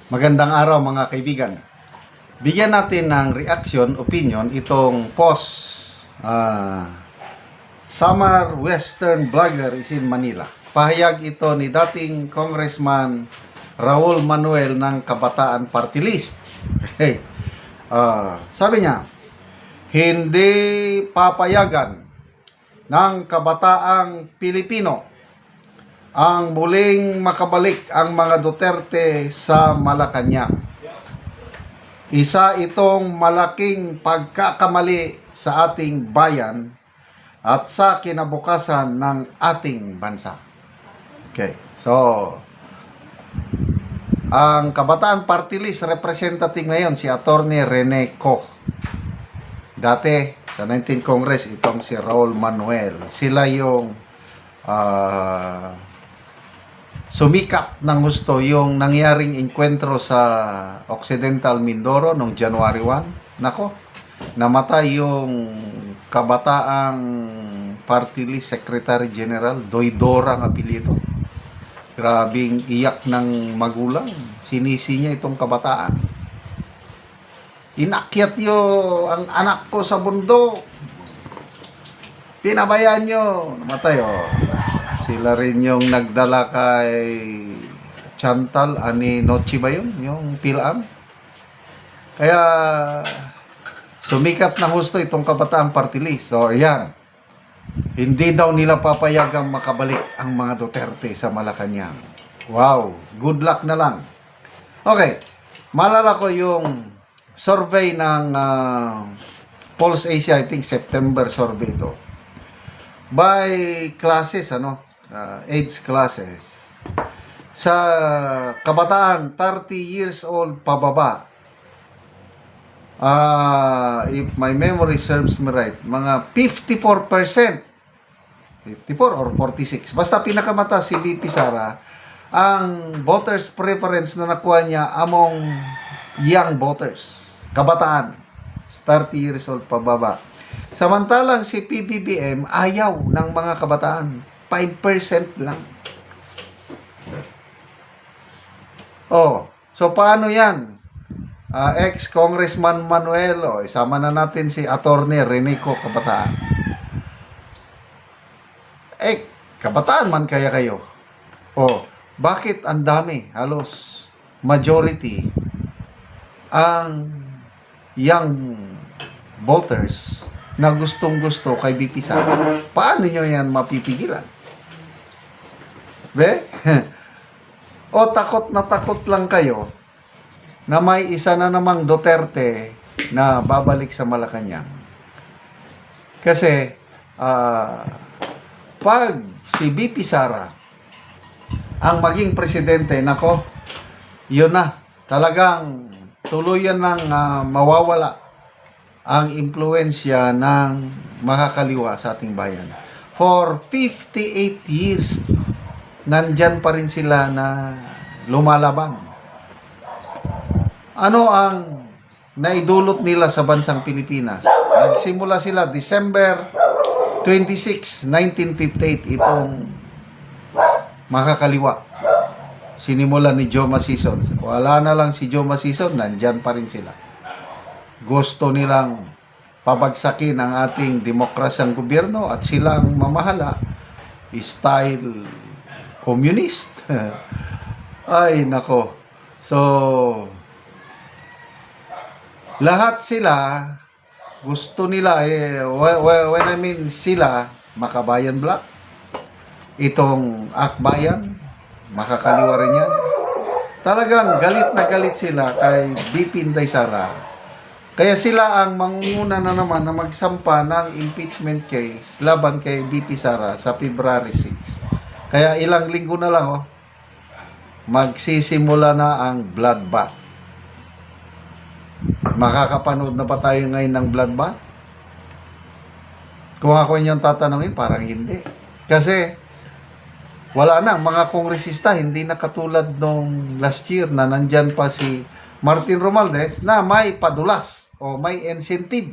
Magandang araw mga kaibigan. Bigyan natin ng reaction, opinion itong post. Summer Western Vlogger is in Manila. Pahayag ito ni dating Congressman Raul Manuel ng Kabataan Party List. Hey. Sabi niya, hindi papayagan ng kabataang Pilipino ang muling makabalik ang mga Duterte sa Malacanang. Isa itong malaking pagkakamali sa ating bayan at sa kinabukasan ng ating bansa. Okay, so ang Kabataan Party List representative ngayon si Attorney Rene Co. Dati sa 19th Congress itong si Raul Manuel. Sila yung sumikat ng gusto yung nangyaring enkwentro sa Occidental Mindoro noong January 1. Nako, namatay yung kabataang Party List Secretary General, Doydora ang apelyido. Grabing iyak ng magulang. Sinisi niya itong kabataan. Inakyat niyo ang anak ko sa bundok. Pinabayaan niyo. Namatay, oh. Sila rin yung nagdala kay Chantal, ani Noche ba yun? Yung Pilam. Kaya, sumikat na husto itong Kabataang Party List. So, ayan. Hindi daw nila papayagang makabalik ang mga Duterte sa Malacanang. Wow. Good luck na lang. Okay. Malala ko yung survey ng Pulse Asia, I think September survey ito. By classes, age classes. Sa kabataan, 30 years old pababa. If my memory serves me right, mga 54%. 54 or 46. Basta pinakamataas si VP Sara, ang voters preference na nakuha niya among young voters. Kabataan, 30 years old pababa. Samantalang si PBBM ayaw ng mga kabataan. 5% lang. Oh, so paano yan? Ex-Congressman Manuel, isama na natin si Attorney Rene Co, kabataan. Kabataan man kaya kayo. Bakit ang dami? Halos majority ang young voters na gustong-gusto kay BP Sara. Paano nyo yan mapipigilan? Takot na takot lang kayo na may isa na namang Duterte na babalik sa Malacanang. Kasi, pag si BP Sara ang maging presidente, nako, yun na, talagang tuluyan ng mawawala ang impluensya ng makakaliwa sa ating bayan. For 58 years, nandyan pa rin sila na lumalaban. Ano ang naidulot nila sa bansang Pilipinas? Nagsimula sila December 26, 1958, itong makakaliwa. Sinimula ni Joe Masison. Wala na lang si Joe Masison, nandyan pa rin sila. Gusto nilang pabagsakin ang ating demokrasyang gobyerno at silang mamahala style communist. Ay, nako. So, lahat sila gusto nila, when I mean sila, Makabayan Black, itong Akbayan, makakaliwa rin yan. Talagang galit na galit sila kay BP Inday Sara. Kaya sila ang mangunguna na naman na magsampa ng impeachment case laban kay BP Sara sa February 6. Kaya ilang linggo na lang, magsisimula na ang bloodbath. Makakapanood na ba tayo ngayon ng bloodbath? Kung ako inyong tatanungin, parang hindi. Kasi wala na, mga kongresista, hindi na katulad nung last year na nandyan pa si Martin Romualdez na may padulas o may incentive.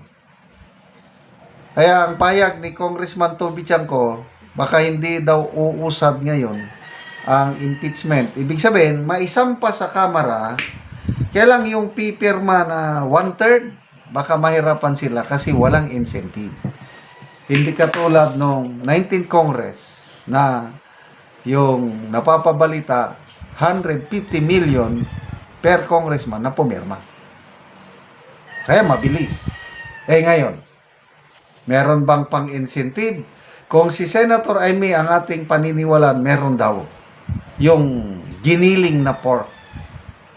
Kaya ang payag ni Congressman Toby Chanco, baka hindi daw uusad ngayon ang impeachment. Ibig sabihin, maisampa sa Kamara Kaya lang yung pipirma na 1/3, baka mahirapan sila kasi walang incentive. Hindi katulad nung 19th Congress na yung napapabalita 150 million per congressman na pumirma. Kaya mabilis. Ngayon, meron bang pang-incentive? Kung si Senator Amy ang ating paniniwalaan, meron daw. Yung giniling na pork.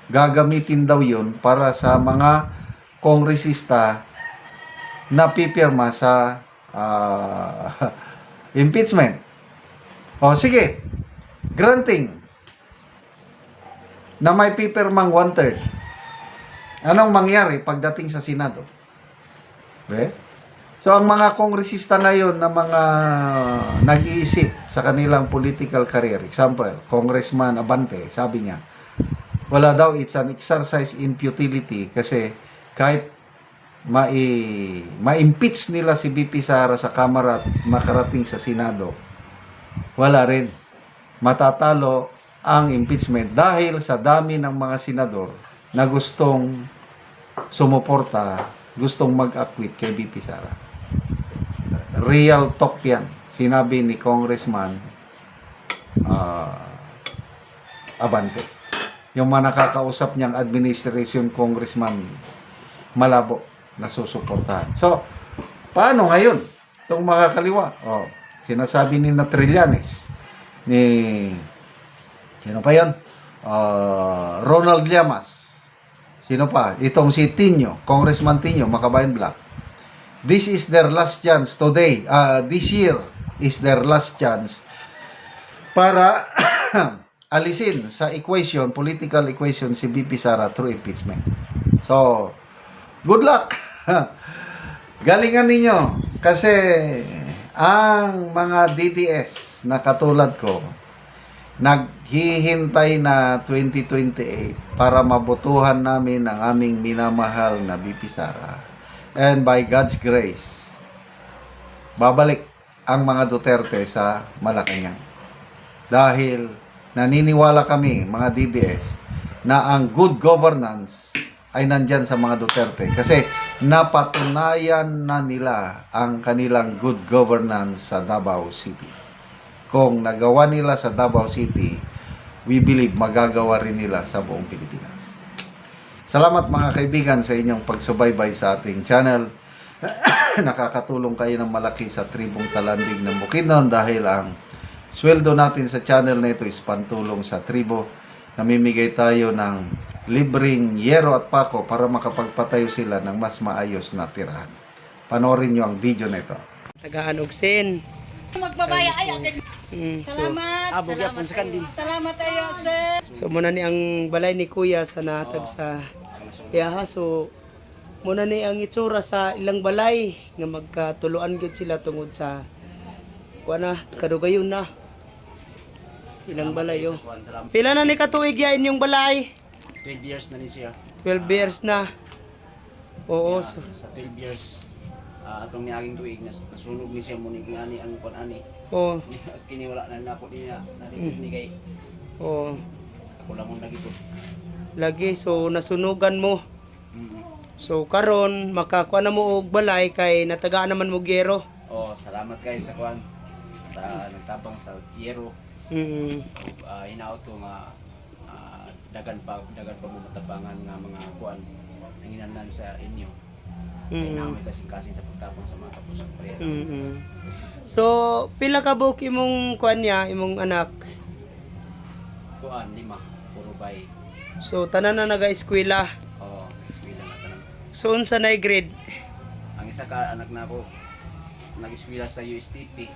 Gagamitin daw yun para sa mga kongresista na pipirma sa impeachment. O sige, granting na may pipirmang 1/3. Anong mangyari pagdating sa Senado? So, ang mga kongresista ngayon na mga nag-iisip sa kanilang political career, example, Congressman Abante, sabi niya, wala daw, it's an exercise in futility kasi kahit ma-impeach nila si BP Sara sa Kamara at makarating sa Senado, wala rin. Matatalo ang impeachment dahil sa dami ng mga senador na gustong sumuporta, gustong mag-acquit kay BP Sara. Real talk yan. Sinabi ni Congressman Abante. Yung mga nakakausap niyang administration congressman malabo na susuportahan. So, paano ngayon itong makakaliwa? Sinasabi ni Trillanes, ni sino pa yun? Ronald Llamas. Sino pa? Itong si Tino, Congressman Tino, Makabayan Black. This is their last chance today. This year is their last chance para alisin sa equation, political equation si BP Sara through impeachment. So, good luck. Galingan ninyo kasi ang mga DDS na katulad ko naghihintay na 2028 para mabotohan namin ang aming minamahal na BP Sara. And by God's grace, babalik ang mga Duterte sa Malacanang. Dahil naniniwala kami, mga DDS, na ang good governance ay nandyan sa mga Duterte. Kasi napatunayan na nila ang kanilang good governance sa Davao City. Kung nagawa nila sa Davao City, we believe magagawa rin nila sa buong Pilipinas. Salamat mga kaibigan sa inyong pagsubaybay sa ating channel. Nakakatulong kayo ng malaki sa tribong Talandig ng Bukidnon dahil ang sweldo natin sa channel na ito is pantulong sa tribo. Namimigay tayo ng libreng yero at pako para makapagpatayo sila ng mas maayos na tirahan. Panoorin nyo ang video na ito. Tagaan og sen. Magbabaya ay akin. Salamat. Salamat tayo, sir. So muna ni ang balay ni Kuya sa nahatag sa iyaha. So muna ni ang itsura sa ilang balay nga magkatuluan gyud sila tungod sa kuana kadugayon na. Ilang balay yo. Pila na ni katuig ya inyong balay? 12 years na ni siya. 12 years na. Oo, so Sa 12 years, atong niaging tuig, nasunog ni siya muni kung ani ang ani. oo. Kini wala na nako niya, naripid ni kay. Oo. Ako lang mong nagito. Lagi so nasunugan mo. So karon makakuha na mo og balay kay natagaan naman mo gero. Salamat kay sa kwan. Sa nagtabang sa Yero. Hinaot ko nga dagan pa mo matabangan nga mga kwan nanginahanglan sa inyo. Ay namin kasing-kasing sa pagtapang sa mga kapusang prayer. So pila ka buok imong kuan niya, imong anak? Kuan 5, puro bay. So tanan na naga-eskwela. Eskwela na tanan. So unsa nay grade? Ang isa ka anak na ako nag-eskwela sa USTP,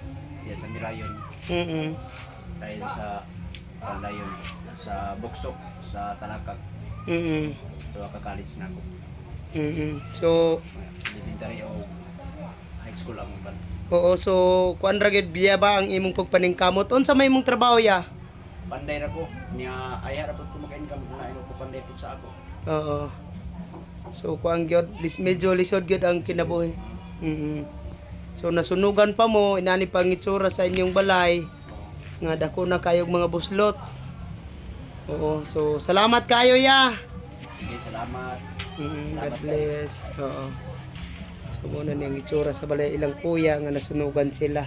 diya sa Mirayon. Dahil sa Layon, sa Buksok, sa Talakag. Duha ka college na ako. So Elementary o high school ang ban. oo, so kuan ra gyud biya ba ang imong pagpaningkamot? Unsa may imong trabaho ya? Panday ra ko niya ay harap ko maka-income na imo ko panday pud sa ako. Oo. So kuan gyud medyo lisod gyud ang kinabuhi. So nasunugan pa mo inani pang itsura sa inyong balay nga dako na kayog mga buslot. Oo, so salamat kayo ya. Sige, salamat. God bless. Oo. So muna niyang itsura sa balay ilang kuya nga nasunugan sila.